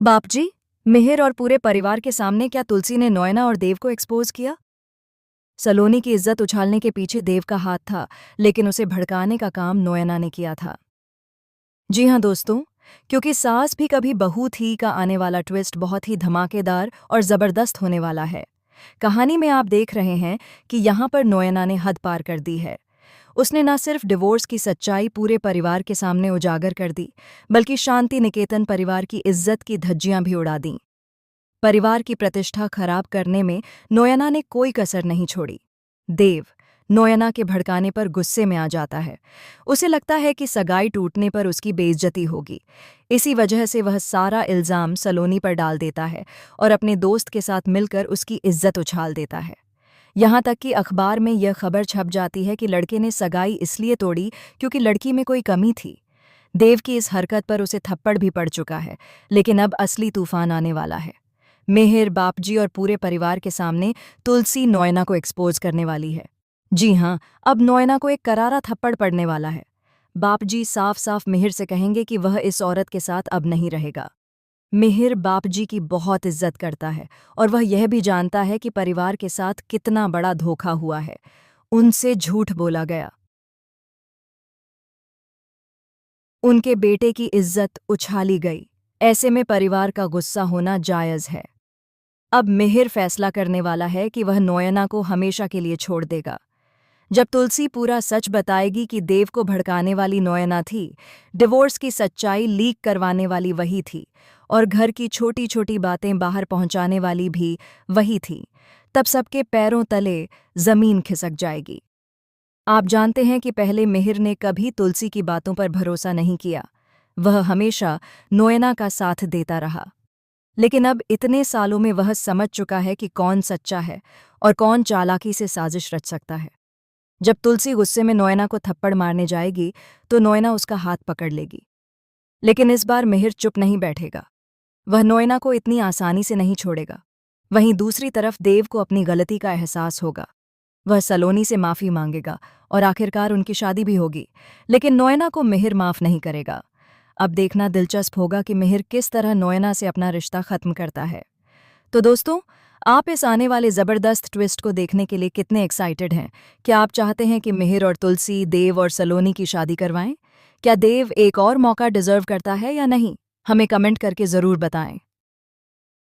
बाप जी, मिहिर और पूरे परिवार के सामने क्या तुलसी ने नोएना और देव को एक्सपोज किया? सलोनी की इज्जत उछालने के पीछे देव का हाथ था, लेकिन उसे भड़काने का काम नोएना ने किया था। जी हाँ दोस्तों, क्योंकि सास भी कभी बहू थी का आने वाला ट्विस्ट बहुत ही धमाकेदार और जबरदस्त होने वाला है। कहानी में आप देख रहे हैं कि यहाँ पर नोएना ने हद पार कर दी है। उसने न सिर्फ डिवोर्स की सच्चाई पूरे परिवार के सामने उजागर कर दी, बल्कि शांति निकेतन परिवार की इज्जत की धज्जियां भी उड़ा दीं। परिवार की प्रतिष्ठा खराब करने में नोयना ने कोई कसर नहीं छोड़ी। देव नोयना के भड़काने पर गुस्से में आ जाता है। उसे लगता है कि सगाई टूटने पर उसकी बेइज्जती होगी। इसी वजह से वह सारा इल्जाम सलोनी पर डाल देता है और अपने दोस्त के साथ मिलकर उसकी इज्जत उछाल देता है। यहाँ तक कि अखबार में यह खबर छप जाती है कि लड़के ने सगाई इसलिए तोड़ी क्योंकि लड़की में कोई कमी थी। देव की इस हरकत पर उसे थप्पड़ भी पड़ चुका है, लेकिन अब असली तूफान आने वाला है। मेहर, बापजी और पूरे परिवार के सामने तुलसी नोएना को एक्सपोज करने वाली है। जी हाँ, अब नोएना को एक करारा थप्पड़ पड़ने वाला है। बापजी साफ साफ मेहर से कहेंगे कि वह इस औरत के साथ अब नहीं रहेगा। मेहर बापजी की बहुत इज्जत करता है और वह यह भी जानता है कि परिवार के साथ कितना बड़ा धोखा हुआ है। उनसे झूठ बोला गया, उनके बेटे की इज्जत उछाली गई। ऐसे में परिवार का गुस्सा होना जायज़ है। अब मिहिर फैसला करने वाला है कि वह नोयना को हमेशा के लिए छोड़ देगा। जब तुलसी पूरा सच बताएगी कि देव को भड़काने वाली नोयना थी, डिवोर्स की सच्चाई लीक करवाने वाली वही थी और घर की छोटी छोटी बातें बाहर पहुंचाने वाली भी वही थी, तब सबके पैरों तले जमीन खिसक जाएगी। आप जानते हैं कि पहले मिहिर ने कभी तुलसी की बातों पर भरोसा नहीं किया। वह हमेशा नोयना का साथ देता रहा। लेकिन अब इतने सालों में वह समझ चुका है कि कौन सच्चा है और कौन चालाकी से साजिश रच सकता है। जब तुलसी गुस्से में नोएना को थप्पड़ मारने जाएगी तो नोएना उसका हाथ पकड़ लेगी। लेकिन इस बार मिहिर चुप नहीं बैठेगा। वह नोएना को इतनी आसानी से नहीं छोड़ेगा। वहीं दूसरी तरफ देव को अपनी गलती का एहसास होगा। वह सलोनी से माफ़ी मांगेगा और आखिरकार उनकी शादी भी होगी। लेकिन नोएना को मिहिर माफ़ नहीं करेगा। अब देखना दिलचस्प होगा कि मिहिर किस तरह नोएना से अपना रिश्ता ख़त्म करता है। तो दोस्तों, आप इस आने वाले ज़बरदस्त ट्विस्ट को देखने के लिए कितने एक्साइटेड हैं? क्या आप चाहते हैं कि मिहिर और तुलसी, देव और सलोनी की शादी करवाएं? क्या देव एक और मौका डिज़र्व करता है या नहीं? हमें कमेंट करके ज़रूर बताएं।